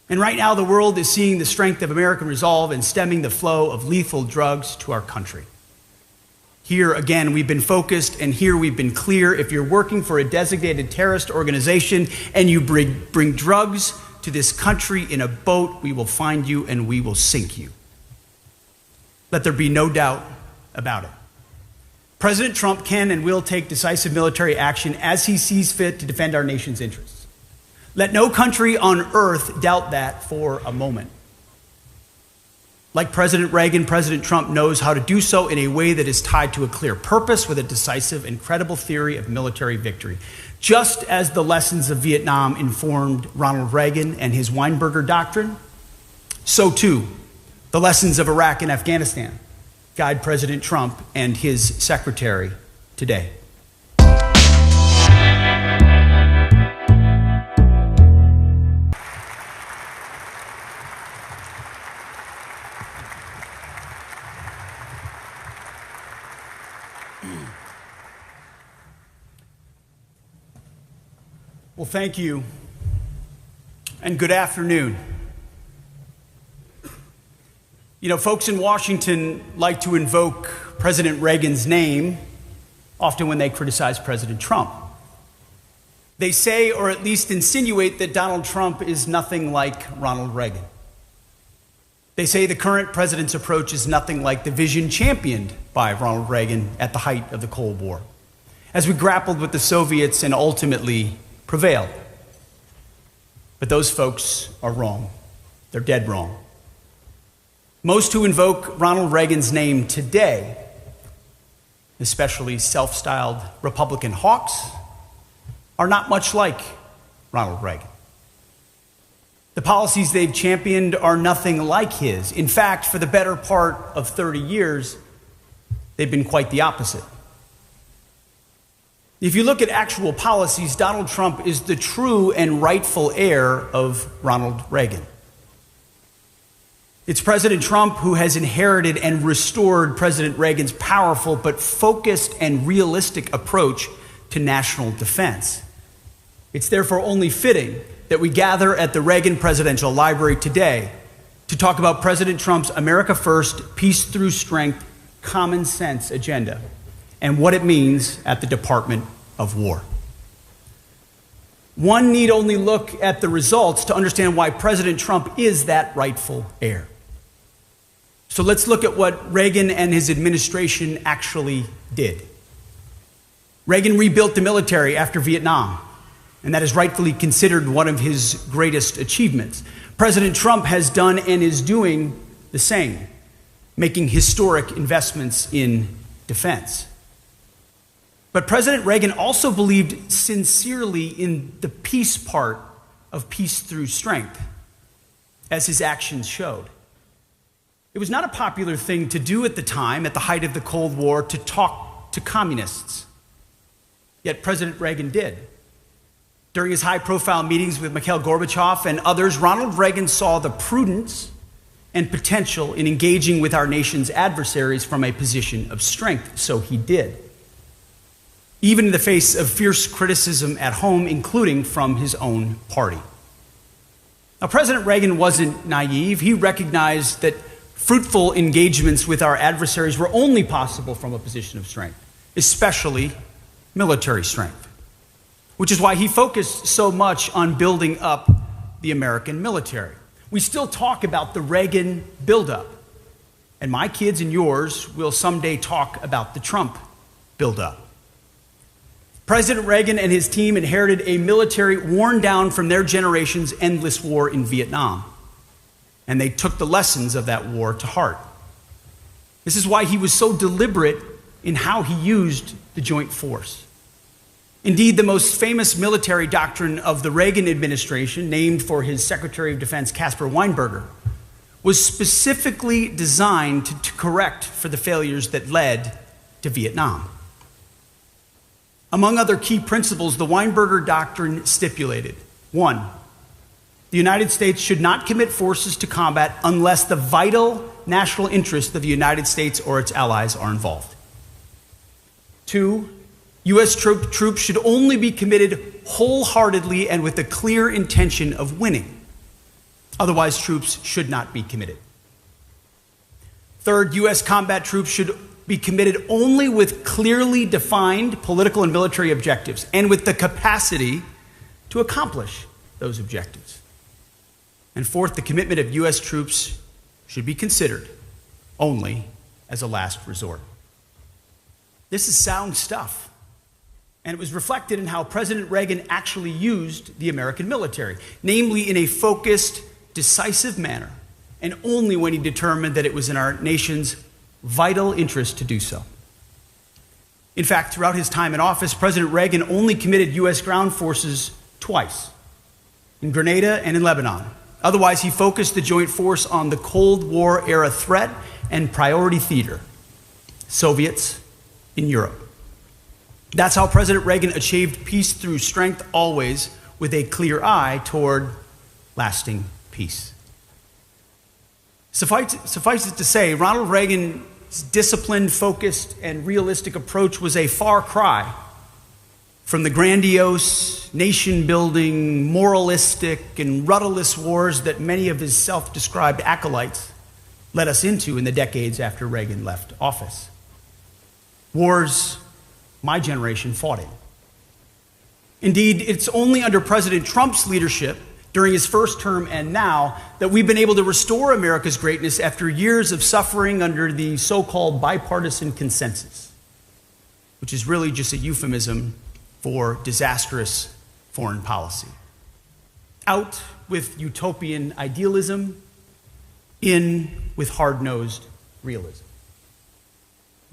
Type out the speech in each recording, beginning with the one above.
And right now, the world is seeing the strength of American resolve in stemming the flow of lethal drugs to our country. Here, again, we've been focused, and here we've been clear. If you're working for a designated terrorist organization and you bring drugs to this country in a boat, we will find you and we will sink you. Let there be no doubt about it. President Trump can and will take decisive military action as he sees fit to defend our nation's interests. Let no country on earth doubt that for a moment. Like President Reagan, President Trump knows how to do so in a way that is tied to a clear purpose with a decisive and credible theory of military victory. Just as the lessons of Vietnam informed Ronald Reagan and his Weinberger Doctrine, so too the lessons of Iraq and Afghanistan guide President Trump and his secretary today. Well, thank you, and good afternoon. You know, folks in Washington like to invoke President Reagan's name often when they criticize President Trump. They say, or at least insinuate, that Donald Trump is nothing like Ronald Reagan. They say the current president's approach is nothing like the vision championed by Ronald Reagan at the height of the Cold War, as we grappled with the Soviets and ultimately prevailed. But those folks are wrong. They're dead wrong. Most who invoke Ronald Reagan's name today, especially self-styled Republican hawks, are not much like Ronald Reagan. The policies they've championed are nothing like his. In fact, for the better part of 30 years, they've been quite the opposite. If you look at actual policies, Donald Trump is the true and rightful heir of Ronald Reagan. It's President Trump who has inherited and restored President Reagan's powerful but focused and realistic approach to national defense. It's therefore only fitting that we gather at the Reagan Presidential Library today to talk about President Trump's America First, Peace Through Strength, Common Sense agenda and what it means at the Department of War. One need only look at the results to understand why President Trump is that rightful heir. So let's look at what Reagan and his administration actually did. Reagan rebuilt the military after Vietnam, and that is rightfully considered one of his greatest achievements. President Trump has done and is doing the same, making historic investments in defense. But President Reagan also believed sincerely in the peace part of peace through strength, as his actions showed. It was not a popular thing to do at the time, at the height of the Cold War, to talk to communists. Yet President Reagan did. During his high-profile meetings with Mikhail Gorbachev and others, Ronald Reagan saw the prudence and potential in engaging with our nation's adversaries from a position of strength, so he did, even in the face of fierce criticism at home, including from his own party. Now, President Reagan wasn't naive. He recognized that fruitful engagements with our adversaries were only possible from a position of strength, especially military strength, which is why he focused so much on building up the American military. We still talk about the Reagan buildup, and my kids and yours will someday talk about the Trump buildup. President Reagan and his team inherited a military worn down from their generation's endless war in Vietnam, and they took the lessons of that war to heart. This is why he was so deliberate in how he used the joint force. Indeed, the most famous military doctrine of the Reagan administration, named for his Secretary of Defense Caspar Weinberger, was specifically designed to correct for the failures that led to Vietnam. Among other key principles, the Weinberger Doctrine stipulated: 1, the United States should not commit forces to combat unless the vital national interests of the United States or its allies are involved. 2, U.S. troops should only be committed wholeheartedly and with the clear intention of winning. Otherwise, troops should not be committed. Third, U.S. combat troops should be committed only with clearly defined political and military objectives and with the capacity to accomplish those objectives. And fourth, the commitment of U.S. troops should be considered only as a last resort. This is sound stuff, and it was reflected in how President Reagan actually used the American military, namely in a focused, decisive manner, and only when he determined that it was in our nation's vital interest to do so. In fact, throughout his time in office, President Reagan only committed U.S. ground forces twice, in Grenada and in Lebanon. Otherwise, he focused the joint force on the Cold War-era threat and priority theater, Soviets in Europe. That's how President Reagan achieved peace through strength, always with a clear eye toward lasting peace. Suffice it to say, Ronald Reagan's disciplined, focused, and realistic approach was a far cry from the grandiose, nation-building, moralistic, and rudderless wars that many of his self-described acolytes led us into in the decades after Reagan left office. Wars my generation fought in. Indeed, it's only under President Trump's leadership during his first term and now that we've been able to restore America's greatness after years of suffering under the so-called bipartisan consensus, which is really just a euphemism for disastrous foreign policy. Out with utopian idealism, in with hard-nosed realism.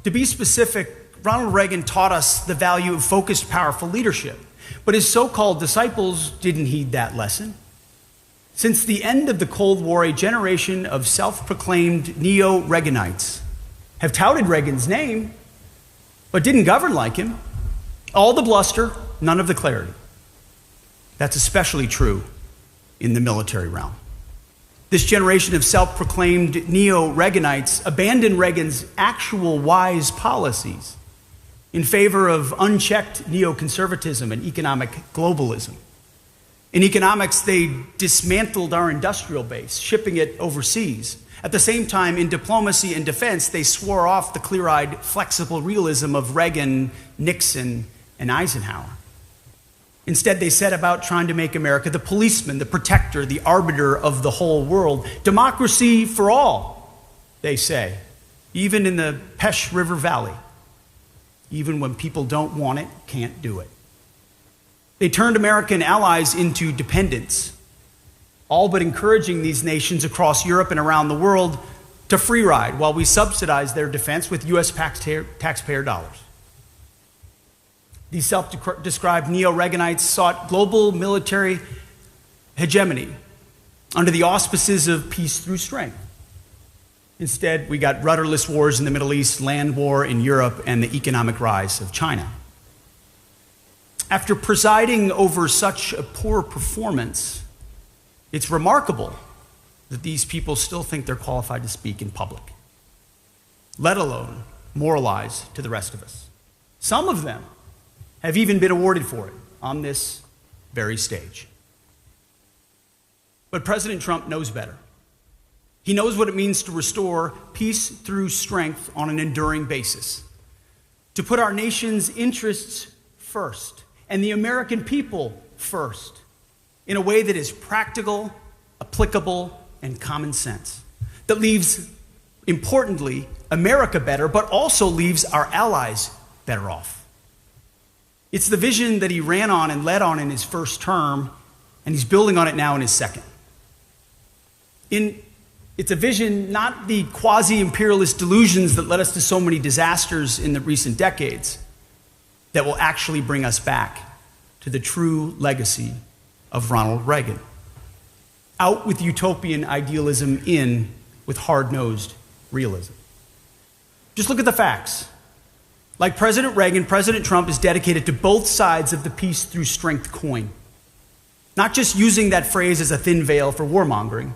To be specific, Ronald Reagan taught us the value of focused, powerful leadership, but his so-called disciples didn't heed that lesson. Since the end of the Cold War, a generation of self-proclaimed neo-Reaganites have touted Reagan's name, but didn't govern like him. All the bluster, none of the clarity. That's especially true in the military realm. This generation of self-proclaimed neo-Reaganites abandoned Reagan's actual wise policies in favor of unchecked neoconservatism and economic globalism. In economics, they dismantled our industrial base, shipping it overseas. At the same time, in diplomacy and defense, they swore off the clear-eyed, flexible realism of Reagan, Nixon, and Eisenhower. Instead, they set about trying to make America the policeman, the protector, the arbiter of the whole world. Democracy for all, they say, even in the Pesh River Valley. Even when people don't want it, can't do it. They turned American allies into dependents, all but encouraging these nations across Europe and around the world to free ride while we subsidize their defense with U.S. taxpayer dollars. These self-described neo-Reaganites sought global military hegemony under the auspices of peace through strength. Instead, we got rudderless wars in the Middle East, land war in Europe, and the economic rise of China. After presiding over such a poor performance, it's remarkable that these people still think they're qualified to speak in public, let alone moralize to the rest of us. Some of them have even been awarded for it on this very stage. But President Trump knows better. He knows what it means to restore peace through strength on an enduring basis, to put our nation's interests first and the American people first in a way that is practical, applicable, and common sense, that leaves, importantly, America better, but also leaves our allies better off. It's the vision that he ran on and led on in his first term, and he's building on it now in his second. It's a vision, not the quasi-imperialist delusions that led us to so many disasters in the recent decades, that will actually bring us back to the true legacy of Ronald Reagan. Out with utopian idealism, in with hard-nosed realism. Just look at the facts. Like President Reagan, President Trump is dedicated to both sides of the peace through strength coin, not just using that phrase as a thin veil for warmongering.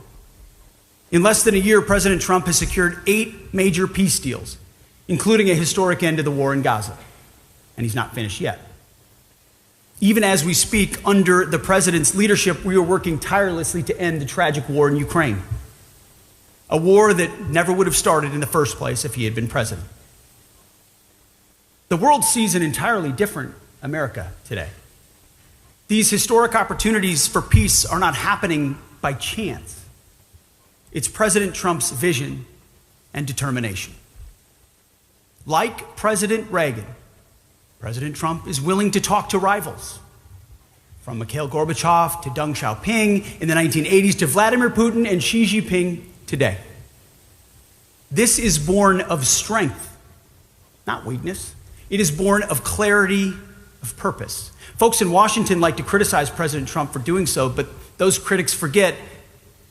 In less than a year, President Trump has secured 8 major peace deals, including a historic end to the war in Gaza. And he's not finished yet. Even as we speak, under the president's leadership, we are working tirelessly to end the tragic war in Ukraine. A war that never would have started in the first place if he had been president. The world sees an entirely different America today. These historic opportunities for peace are not happening by chance. It's President Trump's vision and determination. Like President Reagan, President Trump is willing to talk to rivals. From Mikhail Gorbachev to Deng Xiaoping in the 1980s to Vladimir Putin and Xi Jinping today. This is born of strength, not weakness. It is born of clarity of purpose. Folks in Washington like to criticize President Trump for doing so, but those critics forget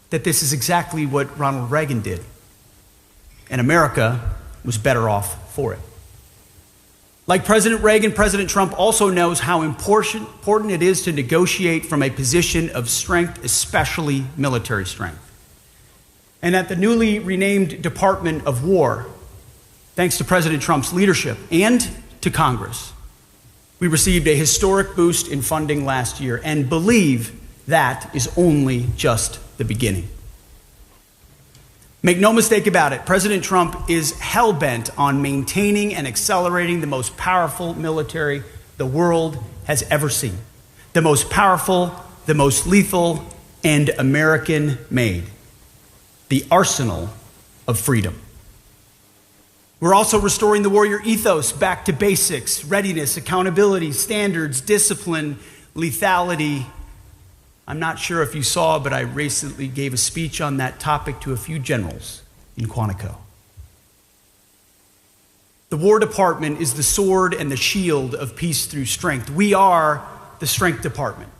that this is exactly what Ronald Reagan did. And America was better off for it. Like President Reagan, President Trump also knows how important it is to negotiate from a position of strength, especially military strength. And at the newly renamed Department of War, thanks to President Trump's leadership and to Congress, we received a historic boost in funding last year and believe that is only just the beginning. Make no mistake about it, President Trump is hell-bent on maintaining and accelerating the most powerful military the world has ever seen. The most powerful, the most lethal, and American-made. The arsenal of freedom. We're also restoring the warrior ethos back to basics: readiness, accountability, standards, discipline, lethality. I'm not sure if you saw, but I recently gave a speech on that topic to a few generals in Quantico. The War Department is the sword and the shield of peace through strength. We are the Strength Department,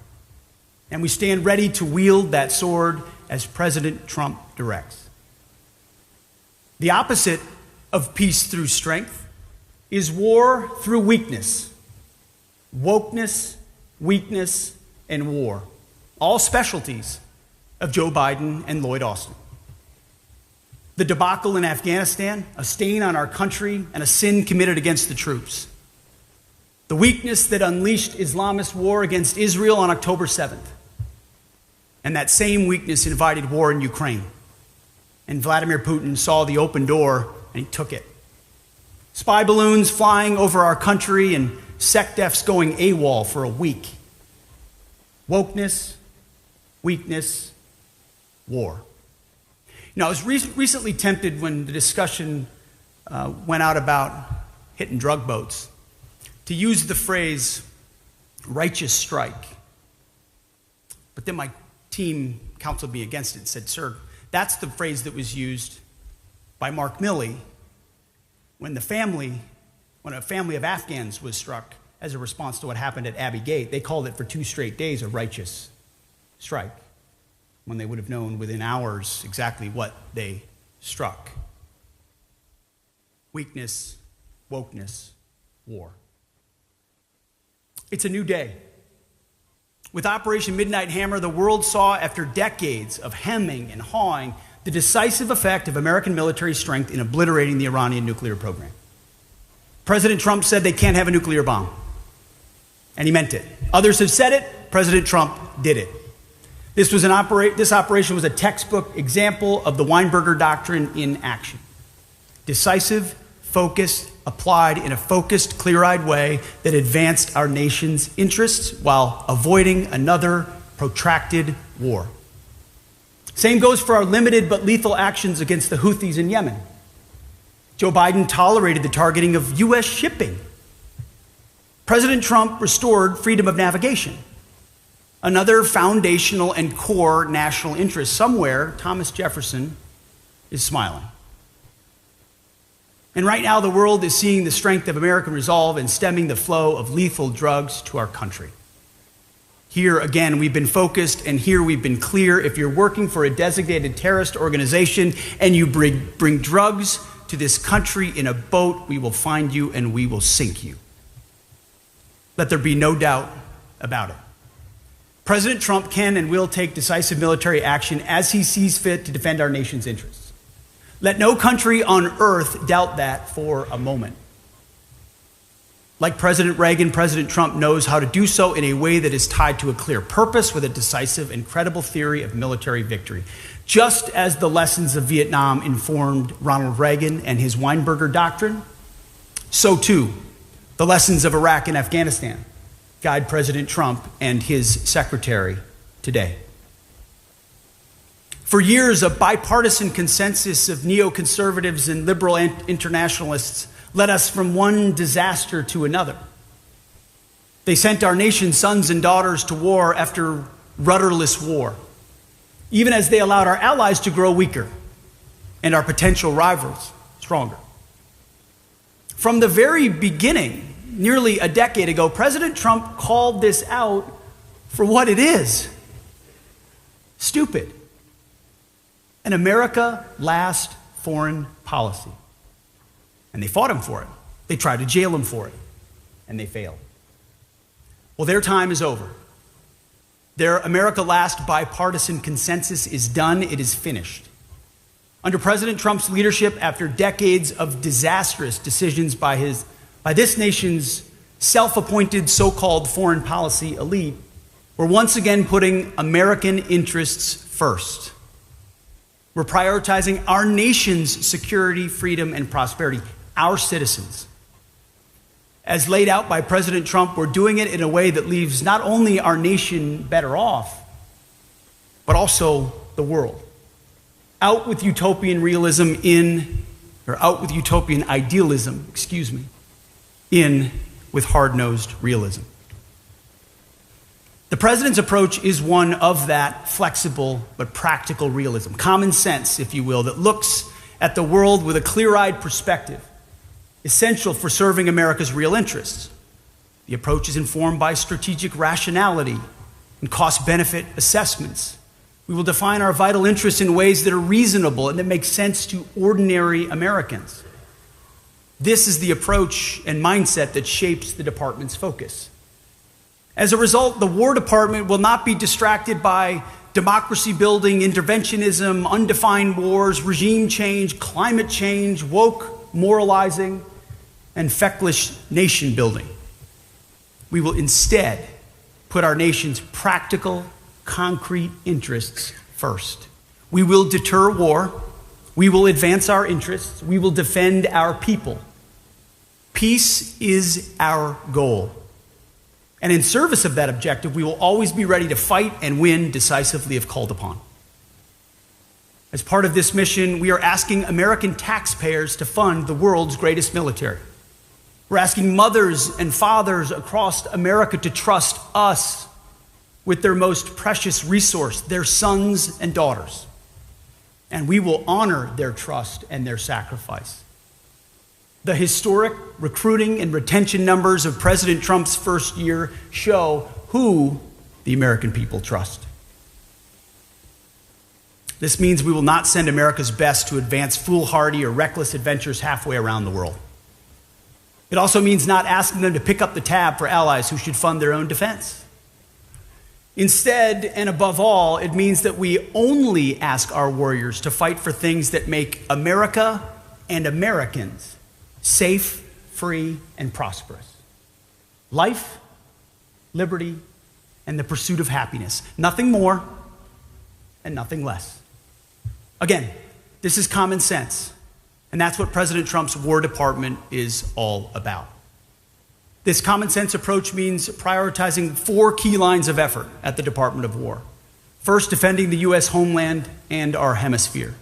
and we stand ready to wield that sword as President Trump directs. The opposite of peace through strength is war through weakness. Wokeness, weakness, and war. All specialties of Joe Biden and Lloyd Austin. The debacle in Afghanistan, a stain on our country and a sin committed against the troops. The weakness that unleashed Islamist war against Israel on October 7th. And that same weakness invited war in Ukraine. And Vladimir Putin saw the open door and he took it. Spy balloons flying over our country and SecDefs going AWOL for a week. Wokeness, weakness, war. You know, I was recently tempted when the discussion went out about hitting drug boats to use the phrase righteous strike. But then my team counseled me against it and said, "Sir, that's the phrase that was used by Mark Milley when a family of Afghans was struck as a response to what happened at Abbey Gate. They called it for 2 straight days a righteous strike, when they would have known within hours exactly what they struck. Weakness, wokeness, war. It's a new day. With Operation Midnight Hammer, the world saw, after decades of hemming and hawing, the decisive effect of American military strength in obliterating the Iranian nuclear program. President Trump said they can't have a nuclear bomb, and he meant it. Others have said it. President Trump did it. This operation was a textbook example of the Weinberger Doctrine in action. Decisive, focused, applied in a focused, clear-eyed way that advanced our nation's interests while avoiding another protracted war. Same goes for our limited but lethal actions against the Houthis in Yemen. Joe Biden tolerated the targeting of U.S. shipping. President Trump restored freedom of navigation. Another foundational and core national interest. Somewhere, Thomas Jefferson is smiling. And right now, the world is seeing the strength of American resolve in stemming the flow of lethal drugs to our country. Here, again, we've been focused, and here we've been clear. If you're working for a designated terrorist organization and you bring drugs to this country in a boat, we will find you and we will sink you. Let there be no doubt about it. President Trump can and will take decisive military action as he sees fit to defend our nation's interests. Let no country on earth doubt that for a moment. Like President Reagan, President Trump knows how to do so in a way that is tied to a clear purpose with a decisive and credible theory of military victory. Just as the lessons of Vietnam informed Ronald Reagan and his Weinberger doctrine, so too the lessons of Iraq and Afghanistan guide President Trump and his secretary today. For years, a bipartisan consensus of neoconservatives and liberal internationalists led us from one disaster to another. They sent our nation's sons and daughters to war after rudderless war, even as they allowed our allies to grow weaker and our potential rivals stronger. From the very beginning, nearly a decade ago, President Trump called this out for what it is: stupid. An America last foreign policy. And they fought him for it. They tried to jail him for it. And they failed. Well, their time is over. Their America Last bipartisan consensus is done. It is finished. Under President Trump's leadership, after decades of disastrous decisions by this nation's self-appointed so-called foreign policy elite, we're once again putting American interests first. We're prioritizing our nation's security, freedom, and prosperity, our citizens. As laid out by President Trump, we're doing it in a way that leaves not only our nation better off, but also the world. Out with utopian idealism, in with hard-nosed realism. The president's approach is one of that flexible but practical realism, common sense, if you will, that looks at the world with a clear-eyed perspective, essential for serving America's real interests. The approach is informed by strategic rationality and cost-benefit assessments. We will define our vital interests in ways that are reasonable and that make sense to ordinary Americans. This is the approach and mindset that shapes the department's focus. As a result, the War Department will not be distracted by democracy-building interventionism, undefined wars, regime change, climate change, woke moralizing, and feckless nation-building. We will instead put our nation's practical, concrete interests first. We will deter war. We will advance our interests. We will defend our people. Peace is our goal. And in service of that objective, we will always be ready to fight and win decisively if called upon. As part of this mission, we are asking American taxpayers to fund the world's greatest military. We're asking mothers and fathers across America to trust us with their most precious resource, their sons and daughters. And we will honor their trust and their sacrifice. The historic recruiting and retention numbers of President Trump's first year show who the American people trust. This means we will not send America's best to advance foolhardy or reckless adventures halfway around the world. It also means not asking them to pick up the tab for allies who should fund their own defense. Instead, and above all, it means that we only ask our warriors to fight for things that make America and Americans safe, free, and prosperous. Life, liberty, and the pursuit of happiness. Nothing more and nothing less. Again, this is common sense, and that's what President Trump's War Department is all about. This common sense approach means prioritizing 4 key lines of effort at the Department of War. First, defending the U.S. homeland and our hemisphere.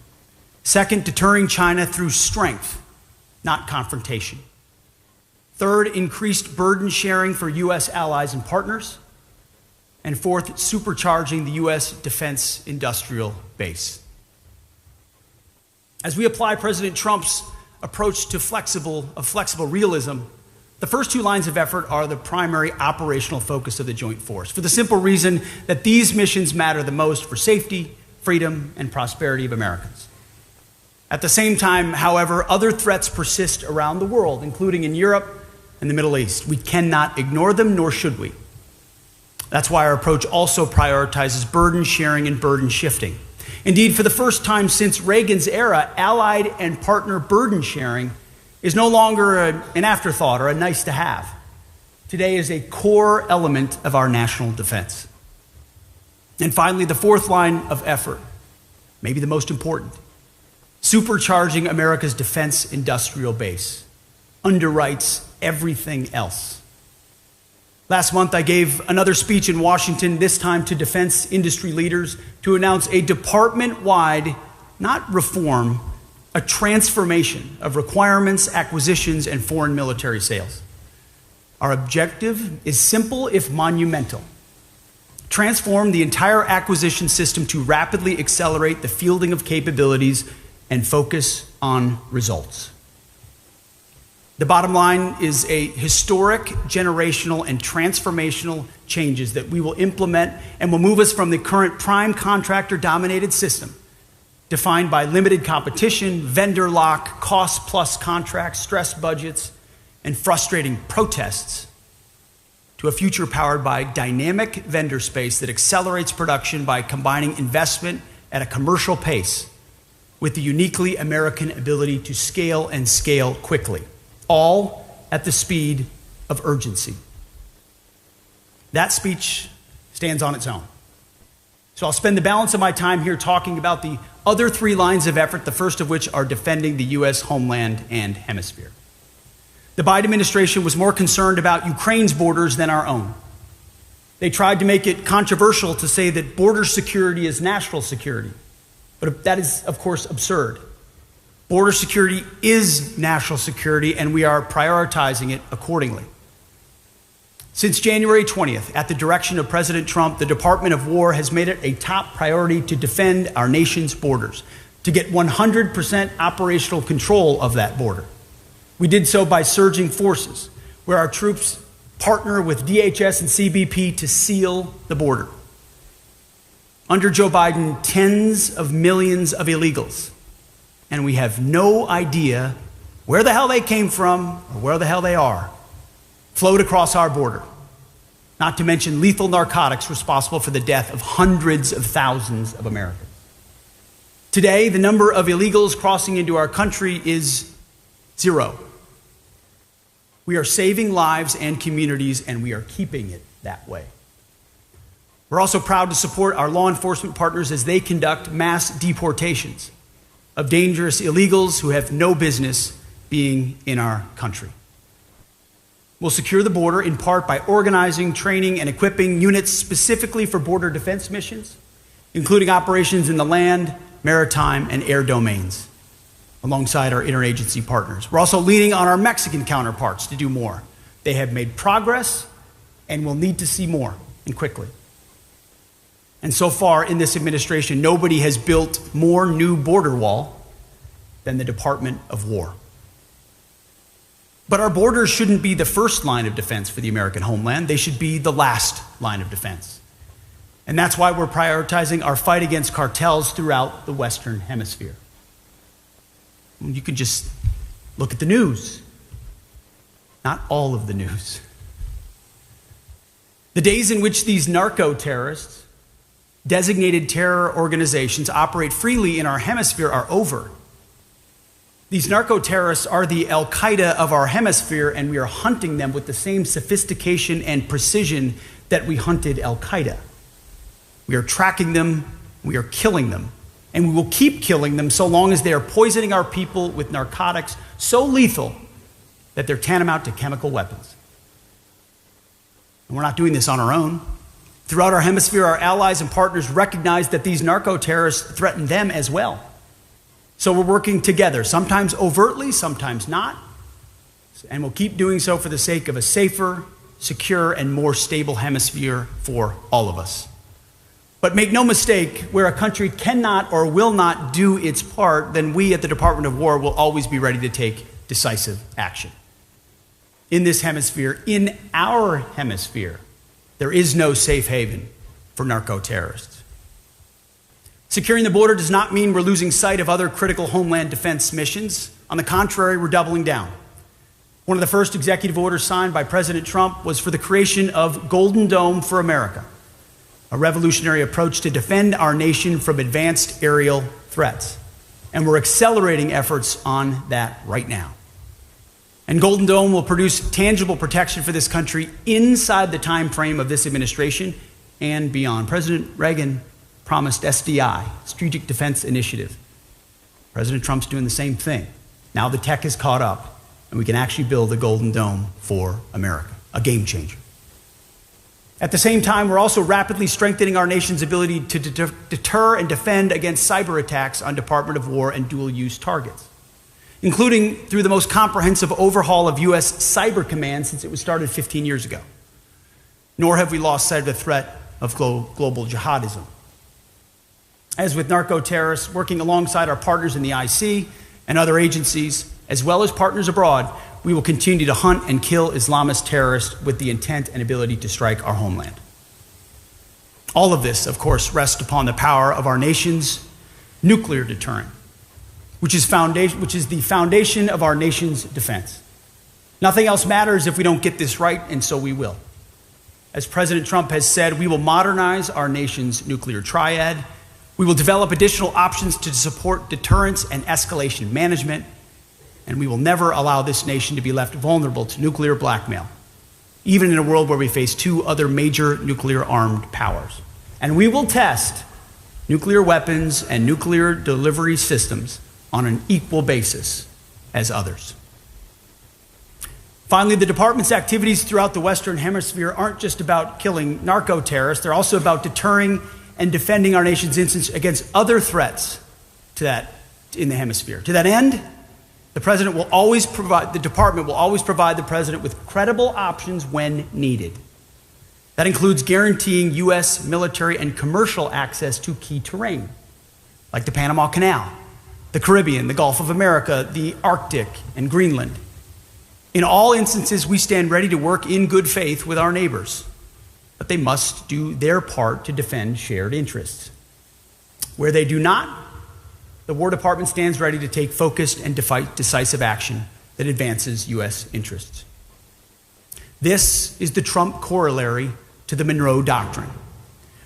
Second, deterring China through strength, not confrontation. Third, increased burden sharing for U.S. allies and partners. And fourth, supercharging the U.S. defense industrial base. As we apply President Trump's approach to flexible realism, the first 2 lines of effort are the primary operational focus of the joint force, for the simple reason that these missions matter the most for safety, freedom, and prosperity of Americans. At the same time, however, other threats persist around the world, including in Europe and the Middle East. We cannot ignore them, nor should we. That's why our approach also prioritizes burden sharing and burden shifting. Indeed, for the first time since Reagan's era, allied and partner burden sharing is no longer an afterthought or a nice to have. today is a core element of our national defense. And finally, the fourth line of effort, maybe the most important, supercharging America's defense industrial base, underwrites everything else. Last month, I gave another speech in Washington, this time to defense industry leaders, to announce a department-wide, not reform, a transformation of requirements, acquisitions, and foreign military sales. Our objective is simple if monumental. Transform the entire acquisition system to rapidly accelerate the fielding of capabilities and focus on results. The bottom line is a historic, generational, and transformational changes that we will implement and will move us from the current prime contractor-dominated system, defined by limited competition, vendor lock, cost-plus contracts, stressed budgets, and frustrating protests, to a future powered by dynamic vendor space that accelerates production by combining investment at a commercial pace with the uniquely American ability to scale and scale quickly, all at the speed of urgency. That speech stands on its own. So I'll spend the balance of my time here talking about the other three lines of effort, the first of which are defending the U.S. homeland and hemisphere. The Biden administration was more concerned about Ukraine's borders than our own. They tried to make it controversial to say that border security is national security. But that is, of course, absurd. Border security is national security, and we are prioritizing it accordingly. Since January 20th, at the direction of President Trump, the Department of War has made it a top priority to defend our nation's borders, to get 100% operational control of that border. We did so by surging forces, where our troops partner with DHS and CBP to seal the border. Under Joe Biden, tens of millions of illegals, and we have no idea where the hell they came from or where the hell they are, flowed across our border, not to mention lethal narcotics responsible for the death of hundreds of thousands of Americans. Today, the number of illegals crossing into our country is 0. We are saving lives and communities, and we are keeping it that way. We're also proud to support our law enforcement partners as they conduct mass deportations of dangerous illegals who have no business being in our country. We'll secure the border in part by organizing, training, and equipping units specifically for border defense missions, including operations in the land, maritime, and air domains, alongside our interagency partners. We're also leaning on our Mexican counterparts to do more. They have made progress and will need to see more, and quickly. And so far in this administration, nobody has built more new border wall than the Department of War. But our borders shouldn't be the first line of defense for the American homeland. They should be the last line of defense. And that's why we're prioritizing our fight against cartels throughout the Western Hemisphere. You can just look at the news. Not all of the news. The days in which these narco-terrorists, designated terror organizations, operate freely in our hemisphere are over. These narco-terrorists are the Al-Qaeda of our hemisphere, and we are hunting them with the same sophistication and precision that we hunted Al-Qaeda. We are tracking them, we are killing them, and we will keep killing them so long as they are poisoning our people with narcotics so lethal that they're tantamount to chemical weapons. And we're not doing this on our own. Throughout our hemisphere, our allies and partners recognize that these narco-terrorists threaten them as well. So we're working together, sometimes overtly, sometimes not. And we'll keep doing so for the sake of a safer, secure, and more stable hemisphere for all of us. But make no mistake, where a country cannot or will not do its part, then we at the Department of War will always be ready to take decisive action. In this hemisphere, in our hemisphere, there is no safe haven for narco-terrorists. Securing the border does not mean we're losing sight of other critical homeland defense missions. On the contrary, we're doubling down. One of the first executive orders signed by President Trump was for the creation of Golden Dome for America, a revolutionary approach to defend our nation from advanced aerial threats. And we're accelerating efforts on that right now. And Golden Dome will produce tangible protection for this country inside the time frame of this administration and beyond. President Reagan promised SDI, Strategic Defense Initiative. President Trump's doing the same thing. Now the tech is caught up, and we can actually build a Golden Dome for America, a game changer. At the same time, we're also rapidly strengthening our nation's ability to deter and defend against cyber attacks on Department of War and dual-use targets, including through the most comprehensive overhaul of U.S. Cyber Command since it was started 15 years ago. Nor have we lost sight of the threat of global jihadism. As with narco-terrorists, working alongside our partners in the IC and other agencies, as well as partners abroad, we will continue to hunt and kill Islamist terrorists with the intent and ability to strike our homeland. All of this, of course, rests upon the power of our nation's nuclear deterrent, which is the foundation of our nation's defense. Nothing else matters if we don't get this right, and so we will. As President Trump has said, we will modernize our nation's nuclear triad. We will develop additional options to support deterrence and escalation management, and we will never allow this nation to be left vulnerable to nuclear blackmail, even in a world where we face two other major nuclear-armed powers. And we will test nuclear weapons and nuclear delivery systems on an equal basis as others. Finally, the department's activities throughout the Western Hemisphere aren't just about killing narco-terrorists, they're also about deterring and defending our nation's instance against other threats in the hemisphere. To that end, the department will always provide the president with credible options when needed. That includes guaranteeing U.S. military and commercial access to key terrain, like the Panama Canal, the Caribbean, the Gulf of America, the Arctic, and Greenland. In all instances, we stand ready to work in good faith with our neighbors, but they must do their part to defend shared interests. Where they do not, the War Department stands ready to take focused and decisive action that advances U.S. interests. This is the Trump corollary to the Monroe Doctrine,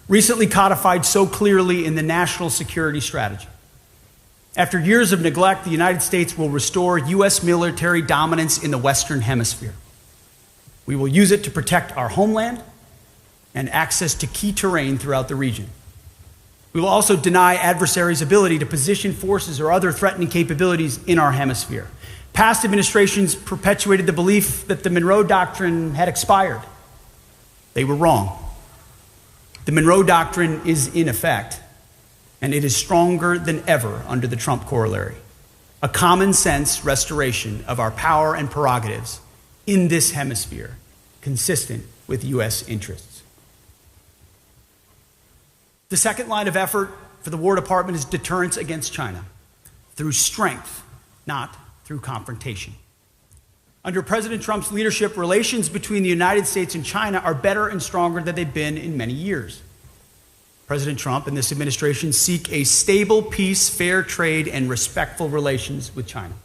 recently codified so clearly in the National Security Strategy. After years of neglect, the United States will restore U.S. military dominance in the Western Hemisphere. We will use it to protect our homeland and access to key terrain throughout the region. We will also deny adversaries' ability to position forces or other threatening capabilities in our hemisphere. Past administrations perpetuated the belief that the Monroe Doctrine had expired. They were wrong. The Monroe Doctrine is in effect, and it is stronger than ever under the Trump corollary, a common sense restoration of our power and prerogatives in this hemisphere, consistent with U.S. interests. The second line of effort for the War Department is deterrence against China, through strength, not through confrontation. Under President Trump's leadership, relations between the United States and China are better and stronger than they've been in many years. President Trump and this administration seek a stable peace, fair trade, and respectful relations with China.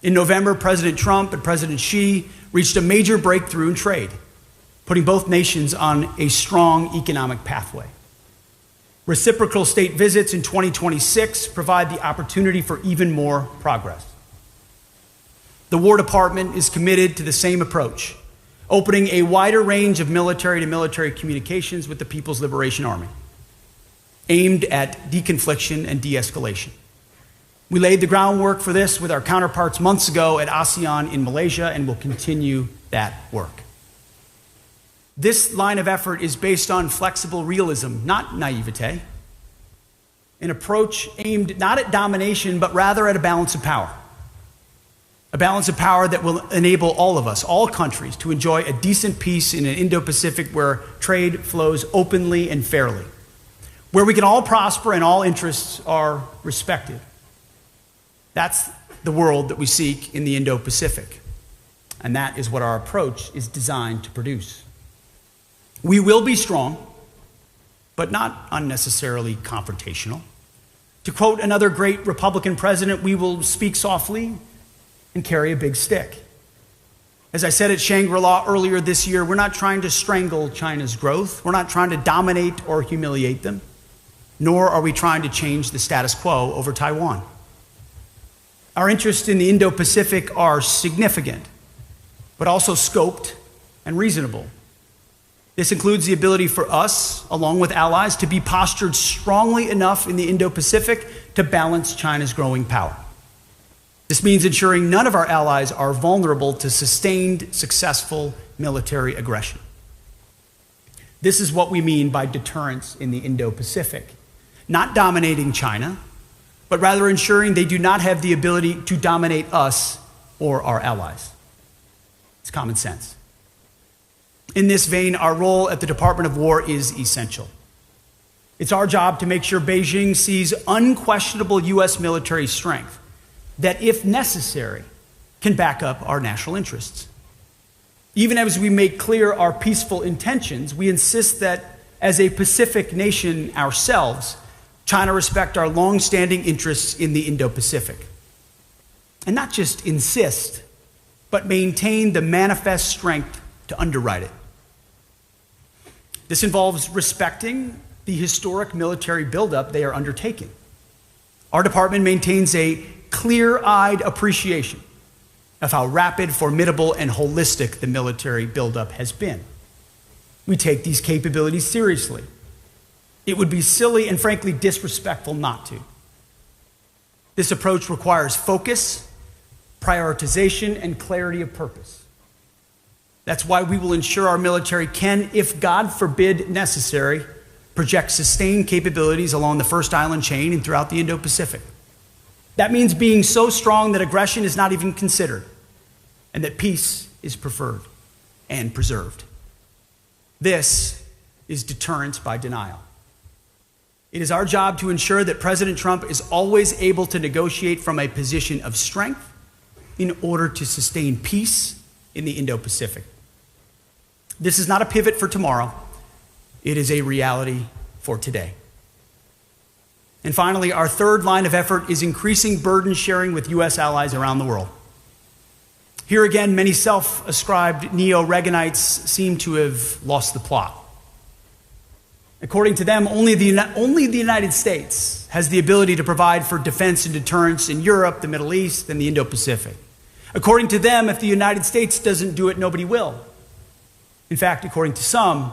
In November, President Trump and President Xi reached a major breakthrough in trade, putting both nations on a strong economic pathway. Reciprocal state visits in 2026 provide the opportunity for even more progress. The War Department is committed to the same approach, opening a wider range of military-to-military communications with the People's Liberation Army, aimed at deconfliction and de-escalation. We laid the groundwork for this with our counterparts months ago at ASEAN in Malaysia, and will continue that work. This line of effort is based on flexible realism, not naivete, an approach aimed not at domination, but rather at a balance of power. A balance of power that will enable all of us, all countries, to enjoy a decent peace in an Indo-Pacific where trade flows openly and fairly, where we can all prosper and all interests are respected. That's the world that we seek in the Indo-Pacific, and that is what our approach is designed to produce. We will be strong, but not unnecessarily confrontational. To quote another great Republican president, we will speak softly and carry a big stick. As I said at Shangri-La earlier this year, we're not trying to strangle China's growth. We're not trying to dominate or humiliate them, nor are we trying to change the status quo over Taiwan. Our interests in the Indo-Pacific are significant, but also scoped and reasonable. This includes the ability for us, along with allies, to be postured strongly enough in the Indo-Pacific to balance China's growing power. This means ensuring none of our allies are vulnerable to sustained, successful military aggression. This is what we mean by deterrence in the Indo-Pacific. Not dominating China, but rather ensuring they do not have the ability to dominate us or our allies. It's common sense. In this vein, our role at the Department of War is essential. It's our job to make sure Beijing sees unquestionable U.S. military strength that, if necessary, can back up our national interests. Even as we make clear our peaceful intentions, we insist that, as a Pacific nation ourselves, China respect our long-standing interests in the Indo-Pacific. And not just insist, but maintain the manifest strength to underwrite it. This involves respecting the historic military buildup they are undertaking. Our department maintains a clear-eyed appreciation of how rapid, formidable, and holistic the military buildup has been. We take these capabilities seriously. It would be silly and frankly disrespectful not to. This approach requires focus, prioritization, and clarity of purpose. That's why we will ensure our military can, if God forbid necessary, project sustained capabilities along the First Island chain and throughout the Indo-Pacific. That means being so strong that aggression is not even considered, and that peace is preferred and preserved. This is deterrence by denial. It is our job to ensure that President Trump is always able to negotiate from a position of strength in order to sustain peace in the Indo-Pacific. This is not a pivot for tomorrow. It is a reality for today. And finally, our third line of effort is increasing burden sharing with U.S. allies around the world. Here again, many self-ascribed neo-Reaganites seem to have lost the plot. According to them, only the United States has the ability to provide for defense and deterrence in Europe, the Middle East, and the Indo-Pacific. According to them, if the United States doesn't do it, nobody will. In fact, according to some,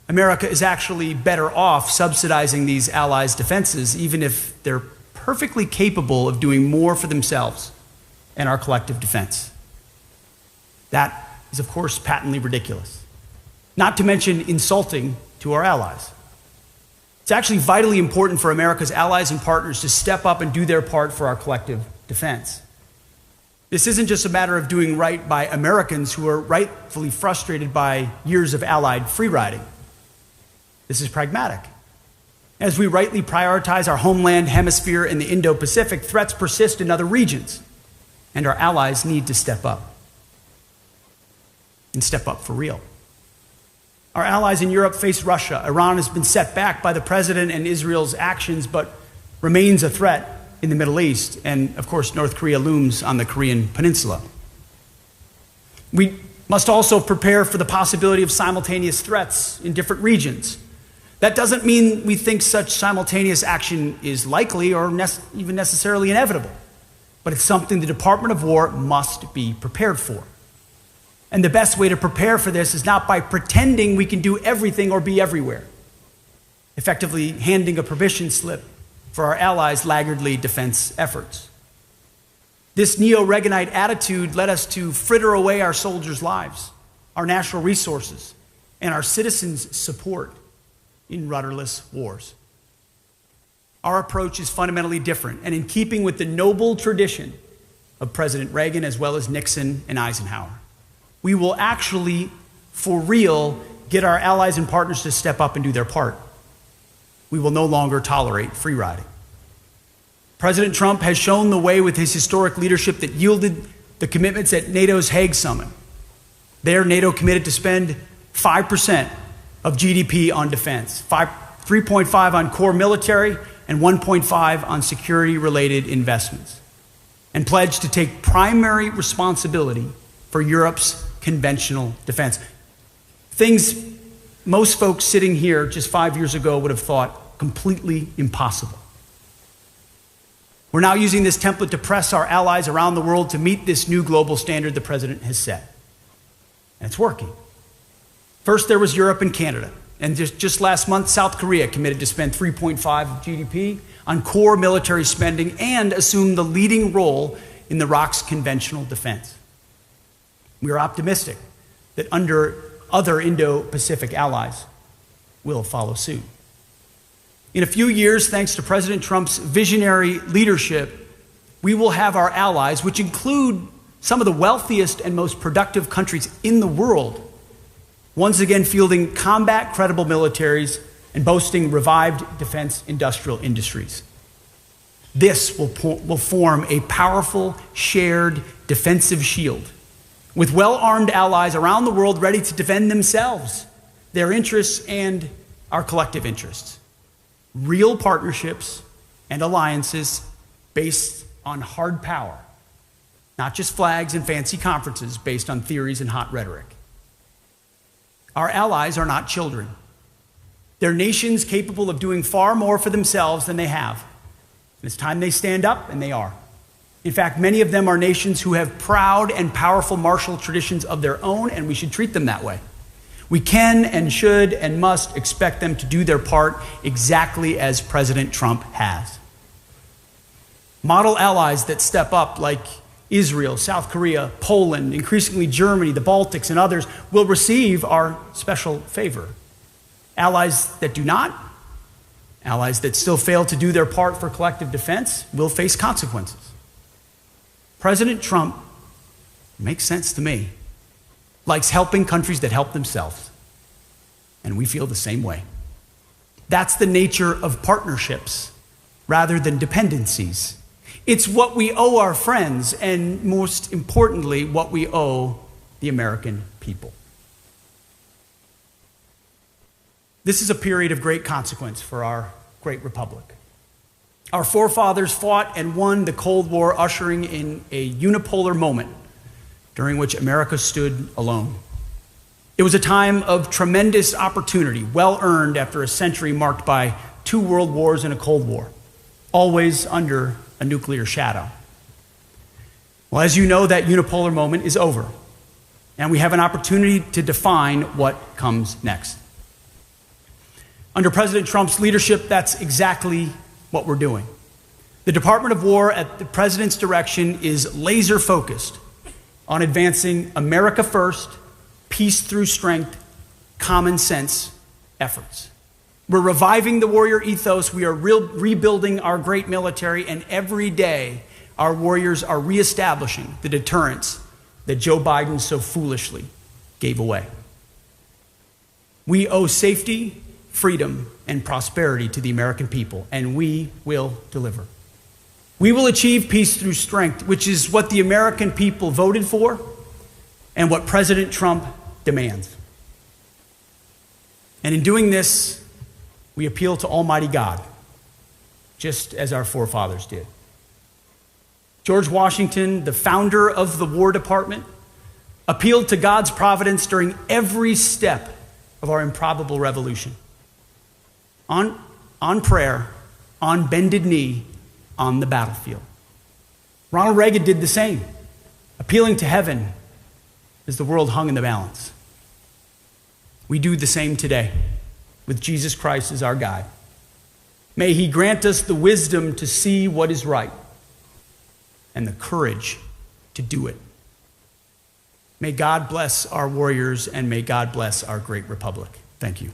America is actually better off subsidizing these allies' defenses, even if they're perfectly capable of doing more for themselves and our collective defense. That is, of course, patently ridiculous, not to mention insulting to our allies. It's actually vitally important for America's allies and partners to step up and do their part for our collective defense. This isn't just a matter of doing right by Americans who are rightfully frustrated by years of allied free-riding. This is pragmatic. As we rightly prioritize our homeland hemisphere in the Indo-Pacific, threats persist in other regions, and our allies need to step up. And step up for real. Our allies in Europe face Russia. Iran has been set back by the president and Israel's actions, but remains a threat in the Middle East. And, of course, North Korea looms on the Korean peninsula. We must also prepare for the possibility of simultaneous threats in different regions. That doesn't mean we think such simultaneous action is likely or even necessarily inevitable, but it's something the Department of War must be prepared for. And the best way to prepare for this is not by pretending we can do everything or be everywhere, effectively handing a permission slip for our allies' laggardly defense efforts. This neo-Reaganite attitude led us to fritter away our soldiers' lives, our national resources, and our citizens' support in rudderless wars. Our approach is fundamentally different and in keeping with the noble tradition of President Reagan as well as Nixon and Eisenhower. We will actually, for real, get our allies and partners to step up and do their part. We will no longer tolerate free riding. President Trump has shown the way with his historic leadership that yielded the commitments at NATO's Hague Summit. There, NATO committed to spend 5% of GDP on defense, 3.5% on core military, and 1.5% on security-related investments, and pledged to take primary responsibility for Europe's conventional defense. Things most folks sitting here just 5 years ago would have thought completely impossible. We're now using this template to press our allies around the world to meet this new global standard the president has set. And it's working. First, there was Europe and Canada. And just last month, South Korea committed to spend 3.5% of GDP on core military spending and assume the leading role in the ROC's conventional defense. We are optimistic that other Indo-Pacific allies will follow suit. In a few years, thanks to President Trump's visionary leadership, we will have our allies, which include some of the wealthiest and most productive countries in the world, once again fielding combat-credible militaries and boasting revived defense industrial industries. This will form a powerful, shared defensive shield, with well-armed allies around the world ready to defend themselves, their interests, and our collective interests. Real partnerships and alliances based on hard power, not just flags and fancy conferences based on theories and hot rhetoric. Our allies are not children. They're nations capable of doing far more for themselves than they have. And it's time they stand up, and they are. In fact, many of them are nations who have proud and powerful martial traditions of their own, and we should treat them that way. We can and should and must expect them to do their part exactly as President Trump has. Model allies that step up, like Israel, South Korea, Poland, increasingly Germany, the Baltics, and others, will receive our special favor. Allies that do not, allies that still fail to do their part for collective defense, will face consequences. President Trump, makes sense to me, likes helping countries that help themselves. And we feel the same way. That's the nature of partnerships rather than dependencies. It's what we owe our friends, and most importantly, what we owe the American people. This is a period of great consequence for our great republic. Our forefathers fought and won the Cold War, ushering in a unipolar moment during which America stood alone. It was a time of tremendous opportunity, well earned after a century marked by 2 world wars and a Cold War, always under a nuclear shadow. Well, as you know, that unipolar moment is over, and we have an opportunity to define what comes next. Under President Trump's leadership, that's exactly what we're doing. The Department of War, at the president's direction, is laser focused on advancing America first, peace through strength, common sense efforts. We're reviving the warrior ethos. We are rebuilding our great military, and every day our warriors are reestablishing the deterrence that Joe Biden so foolishly gave away. We owe safety, freedom, and prosperity to the American people, and we will deliver. We will achieve peace through strength, which is what the American people voted for and what President Trump demands. And in doing this, we appeal to Almighty God, just as our forefathers did. George Washington, the founder of the War Department, appealed to God's providence during every step of our improbable revolution. On prayer, on bended knee, on the battlefield. Ronal Reagan did the same, appealing to heaven as the world hung in the balance. We do the same today, with Jesus Christ as our guide. May he grant us the wisdom to see what is right and the courage to do it. May God bless our warriors, and may God bless our great republic. Thank you.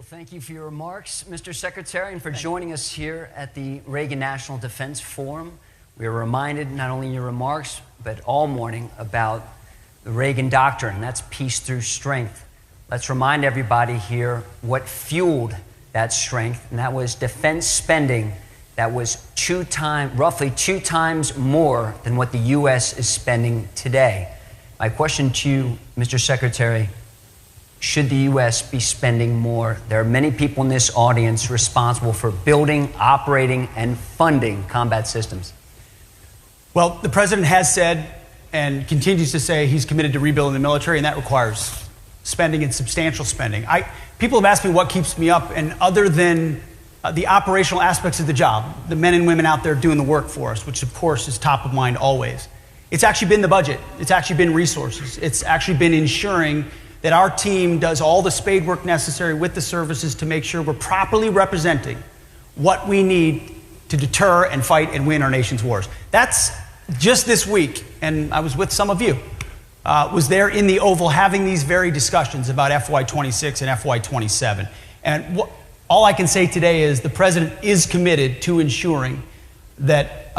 Thank you for your remarks, Mr. Secretary, and for joining us here at the Reagan National Defense Forum. We are reminded, not only in your remarks, but all morning, about the Reagan Doctrine, and that's peace through strength. Let's remind everybody here what fueled that strength, and that was defense spending that was roughly two times more than what the U.S. is spending today. My question to you, Mr. Secretary, should the U.S. be spending more? There are many people in this audience responsible for building, operating, and funding combat systems. Well, the president has said and continues to say he's committed to rebuilding the military, and that requires spending and substantial spending. People have asked me what keeps me up, and other than the operational aspects of the job, the men and women out there doing the work for us, which of course is top of mind always, it's actually been the budget. It's actually been resources. It's actually been ensuring that our team does all the spade work necessary with the services to make sure we're properly representing what we need to deter and fight and win our nation's wars. That's just this week, and I was with some of you, was there in the Oval having these very discussions about FY26 and FY27. And all I can say today is the president is committed to ensuring that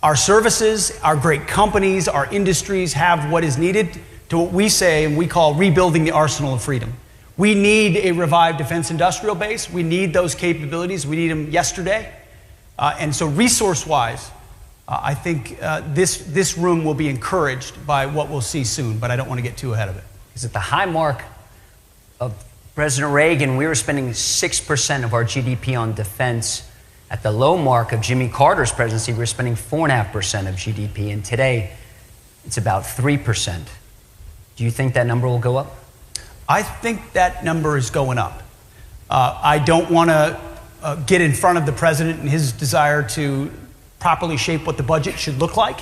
our services, our great companies, our industries have what is needed to what we say and we call rebuilding the arsenal of freedom. We need a revived defense industrial base. We need those capabilities. We need them yesterday. And so resource-wise, I think this room will be encouraged by what we'll see soon, but I don't want to get too ahead of it. Because at the high mark of President Reagan, we were spending 6% of our GDP on defense. At the low mark of Jimmy Carter's presidency, we were spending 4.5% of GDP, and today it's about 3%. Do you think that number will go up? I think that number is going up. I don't want to get in front of the president and his desire to properly shape what the budget should look like.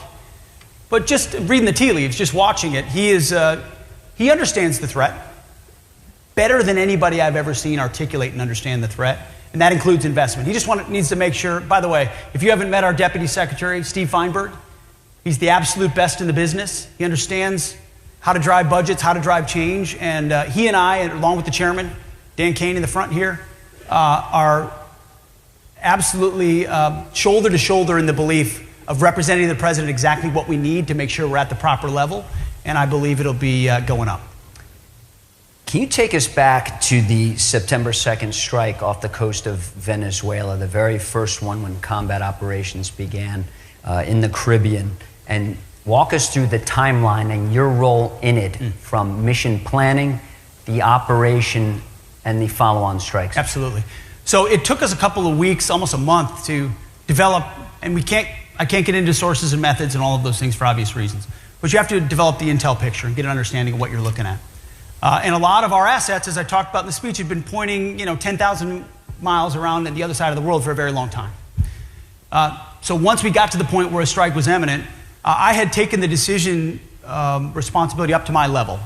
But just reading the tea leaves, just watching it, he understands the threat better than anybody I've ever seen articulate and understand the threat, and that includes investment. He just needs to make sure, by the way, if you haven't met our Deputy Secretary, Steve Feinberg, he's the absolute best in the business. He understands how to drive budgets, how to drive change, and he and I, along with the chairman, Dan Kane in the front here, are absolutely shoulder to shoulder in the belief of representing the president exactly what we need to make sure we're at the proper level, and I believe it'll be going up. Can you take us back to the September 2nd strike off the coast of Venezuela, the very first one when combat operations began in the Caribbean, and walk us through the timeline and your role in it from mission planning, the operation, and the follow-on strikes? Absolutely. So it took us a couple of weeks, almost a month, to develop, and I can't get into sources and methods and all of those things for obvious reasons, but you have to develop the intel picture and get an understanding of what you're looking at. And a lot of our assets, as I talked about in the speech, have been pointing 10,000 miles around at the other side of the world for a very long time. So once we got to the point where a strike was imminent, I had taken the decision responsibility up to my level.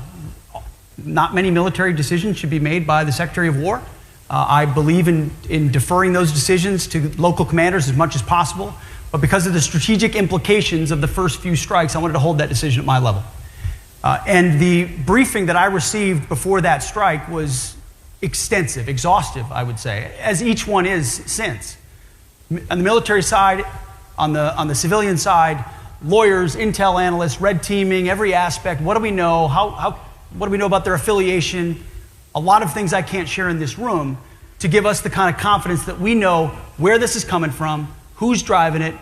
Not many military decisions should be made by the Secretary of War. I believe in deferring those decisions to local commanders as much as possible. But because of the strategic implications of the first few strikes, I wanted to hold that decision at my level. And the briefing that I received before that strike was extensive, exhaustive, I would say, as each one is since. On the military side, on the civilian side, lawyers, intel analysts, red teaming, every aspect. What do we know? What do we know about their affiliation? A lot of things I can't share in this room to give us the kind of confidence that we know where this is coming from, who's driving it,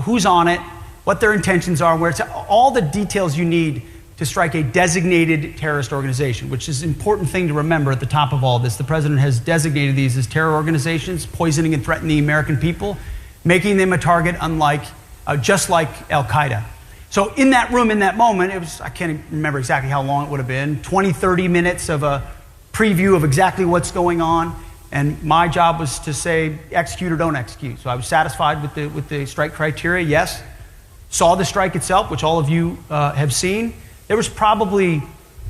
who's on it, what their intentions are, where it's all the details you need to strike a designated terrorist organization, which is an important thing to remember at the top of all this. The president has designated these as terror organizations, poisoning and threatening the American people, making them a target just like Al-Qaeda. So in that room, in that moment, I can't even remember exactly how long it would have been, 20, 30 minutes of a preview of exactly what's going on. And my job was to say, execute or don't execute. So I was satisfied with the strike criteria, yes. Saw the strike itself, which all of you have seen. There was probably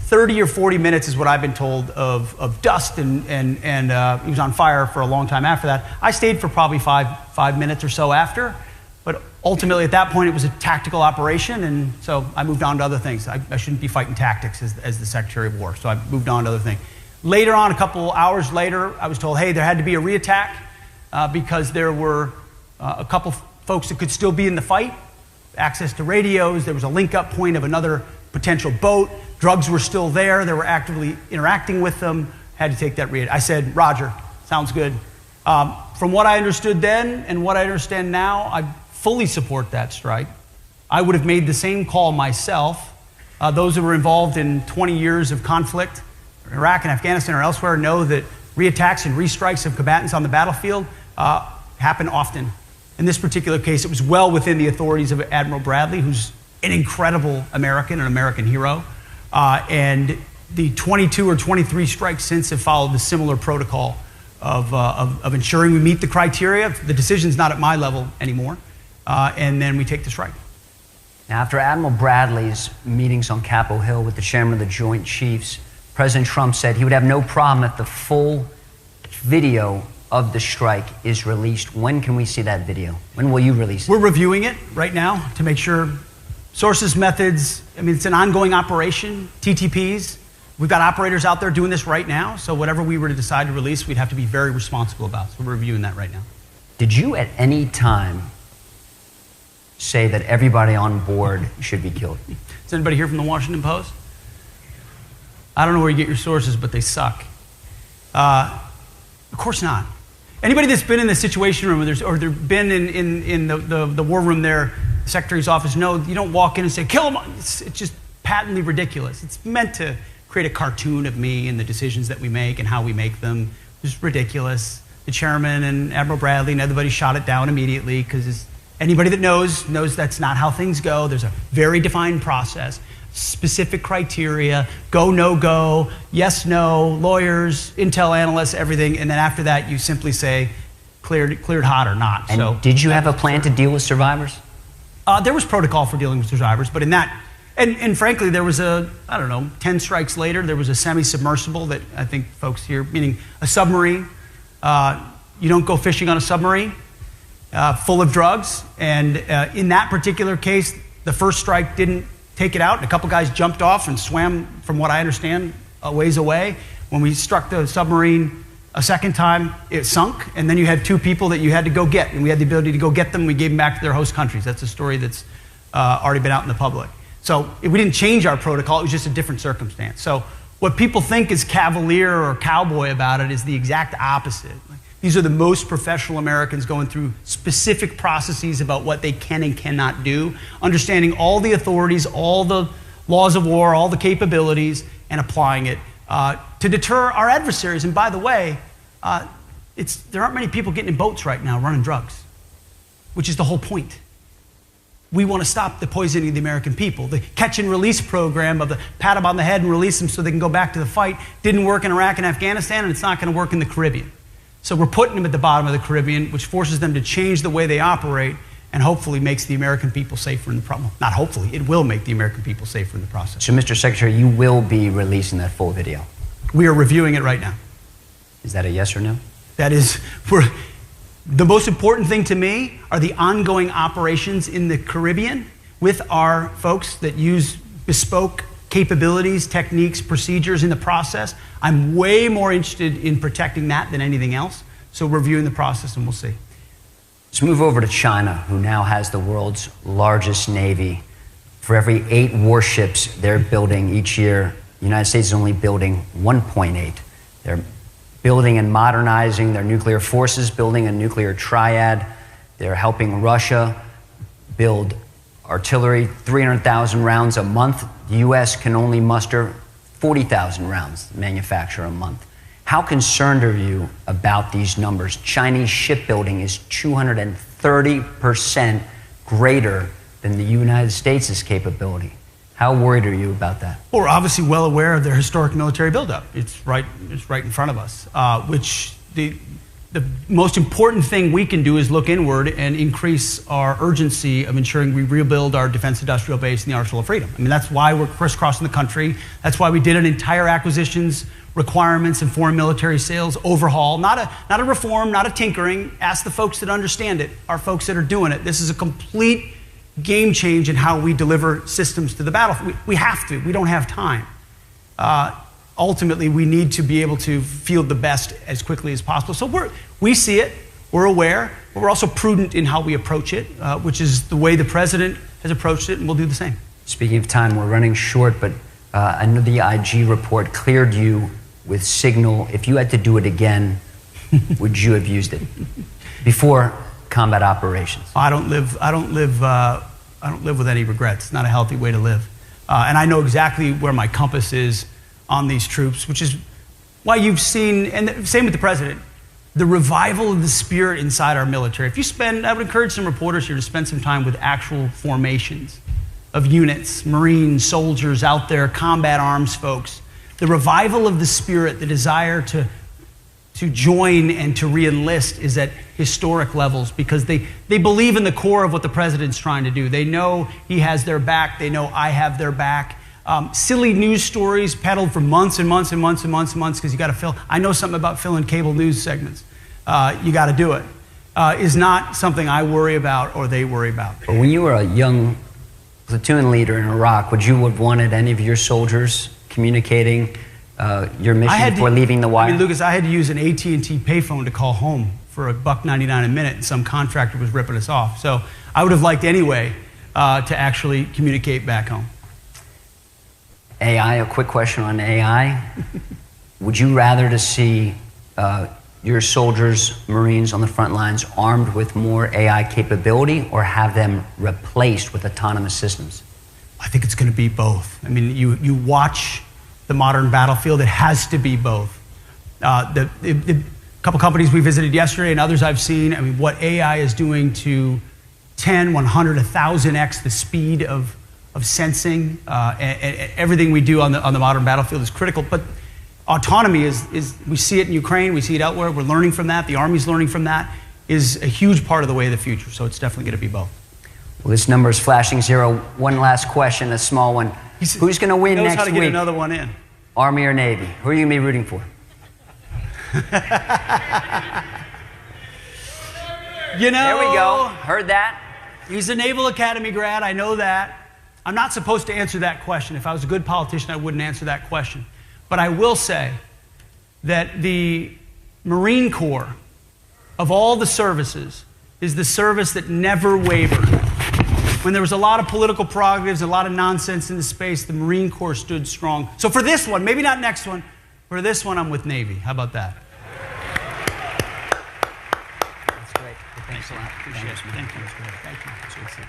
30 or 40 minutes, is what I've been told, of dust, and he was on fire for a long time after that. I stayed for probably five minutes or so after. But ultimately, at that point, it was a tactical operation, and so I moved on to other things. I shouldn't be fighting tactics as the Secretary of War, so I moved on to other things. Later on, a couple hours later, I was told, hey, there had to be a reattack because there were a couple folks that could still be in the fight, access to radios, there was a link-up point of another potential boat, drugs were still there, they were actively interacting with them, had to take that reattack. I said, Roger, sounds good. From what I understood then and what I understand now, I fully support that strike. I would have made the same call myself. Those who were involved in 20 years of conflict in Iraq and Afghanistan or elsewhere know that reattacks and restrikes of combatants on the battlefield happen often. In this particular case, it was well within the authorities of Admiral Bradley, who's an incredible American, an American hero. And the 22 or 23 strikes since have followed the similar protocol of ensuring we meet the criteria. The decision's not at my level anymore. And then we take the strike. Now, after Admiral Bradley's meetings on Capitol Hill with the chairman of the Joint Chiefs, President Trump said he would have no problem if the full video of the strike is released. When can we see that video? When will you release it? We're reviewing it right now to make sure sources, methods, I mean, it's an ongoing operation, TTPs. We've got operators out there doing this right now, so whatever we were to decide to release, we'd have to be very responsible about. So we're reviewing that right now. Did you at any time say that everybody on board should be killed? Is anybody here from the Washington Post? I don't know where you get your sources, but they suck. Of course not. Anybody that's been in the Situation Room or they've been in the war room there, the Secretary's office, know you don't walk in and say, kill him. It's just patently ridiculous. It's meant to create a cartoon of me and the decisions that we make and how we make them. It's ridiculous. The chairman and Admiral Bradley and everybody shot it down immediately because anybody that knows that's not how things go. There's a very defined process, specific criteria, go, no go, yes, no, lawyers, intel analysts, everything. And then after that, you simply say cleared hot or not. And so, did you have a plan to deal with survivors? There was protocol for dealing with survivors, but in that, and frankly, there was 10 strikes later, there was a semi-submersible that I think folks here, meaning a submarine. You don't go fishing on a submarine full of drugs. And in that particular case, the first strike didn't take it out. And a couple guys jumped off and swam, from what I understand, a ways away. When we struck the submarine a second time, it sunk. And then you had two people that you had to go get. And we had the ability to go get them. We gave them back to their host countries. That's a story that's already been out in the public. So we didn't change our protocol. It was just a different circumstance. So what people think is cavalier or cowboy about it is the exact opposite. These are the most professional Americans going through specific processes about what they can and cannot do, understanding all the authorities, all the laws of war, all the capabilities, and applying it to deter our adversaries. And by the way, there aren't many people getting in boats right now running drugs, which is the whole point. We want to stop the poisoning of the American people. The catch and release program of the pat them on the head and release them so they can go back to the fight didn't work in Iraq and Afghanistan, and it's not going to work in the Caribbean. So we're putting them at the bottom of the Caribbean, which forces them to change the way they operate and hopefully makes the American people safer in the process. Well, not hopefully, it will make the American people safer in the process. So, Mr. Secretary, you will be releasing that full video? We are reviewing it right now. Is that a yes or no? That is, the most important thing to me are the ongoing operations in the Caribbean with our folks that use bespoke capabilities, techniques, procedures in the process. I'm way more interested in protecting that than anything else. So we're reviewing the process and we'll see. Let's move over to China, who now has the world's largest navy. For every 8 warships they're building each year, the United States is only building 1.8. They're building and modernizing their nuclear forces, building a nuclear triad. They're helping Russia build artillery, 300,000 rounds a month. The U.S. can only muster 40,000 rounds manufacture a month. How concerned are you about these numbers? Chinese shipbuilding is 230% greater than the United States' capability. How worried are you about that? Well, we're obviously well aware of their historic military buildup. It's right in front of us, which the most important thing we can do is look inward and increase our urgency of ensuring we rebuild our defense industrial base and the arsenal of freedom. I mean, that's why we're crisscrossing the country. That's why we did an entire acquisitions, requirements, and foreign military sales overhaul. Not a reform, not a tinkering. Ask the folks that understand it, our folks that are doing it. This is a complete game change in how we deliver systems to the battlefield. We have to. We don't have time. Ultimately, we need to be able to field the best as quickly as possible. So we see it, we're aware, but we're also prudent in how we approach it, which is the way the president has approached it, and we'll do the same. Speaking of time, we're running short, but I know the IG report cleared you with signal. If you had to do it again, would you have used it before combat operations? I don't live with any regrets. It's not a healthy way to live. And I know exactly where my compass is on these troops, which is why you've seen, and same with the president, the revival of the spirit inside our military. If you spend, I would encourage some reporters here to spend some time with actual formations of units, Marines, soldiers out there, combat arms folks. The revival of the spirit, the desire to join and to re-enlist is at historic levels because they believe in the core of what the president's trying to do. They know he has their back. They know I have their back. Silly news stories peddled for months and months and months and months and months because you got to fill. I know something about filling cable news segments. You got to do it. Is not something I worry about or they worry about. But when you were a young platoon leader in Iraq, would you have wanted any of your soldiers communicating your mission before leaving the wire? I mean, Lucas, I had to use an AT&T payphone to call home for $1.99 a minute, and some contractor was ripping us off. So I would have liked anyway to actually communicate back home. AI, a quick question on AI. Would you rather to see your soldiers, Marines on the front lines armed with more AI capability or have them replaced with autonomous systems? I think it's going to be both. I mean, you watch the modern battlefield, it has to be both. The couple companies we visited yesterday and others I've seen, I mean, what AI is doing to 10, 100, 1,000x the speed of sensing, and everything we do on the modern battlefield is critical. But autonomy is we see it in Ukraine, we see it elsewhere, we're learning from that, the Army's learning from that, is a huge part of the way of the future. So it's definitely going to be both. Well, this number is flashing 0. One last question, a small one. Who's going to win next week? Knows how to get another one in. Army or Navy? Who are you going to be rooting for? You know, there we go. Heard that? He's a Naval Academy grad. I know that. I'm not supposed to answer that question. If I was a good politician, I wouldn't answer that question. But I will say that the Marine Corps, of all the services, is the service that never wavered. When there was a lot of political prerogatives, a lot of nonsense in the space, the Marine Corps stood strong. So for this one, maybe not next one, for this one, I'm with Navy. How about that? That's great. Thanks a lot. Appreciate it. Thank you. Thank you.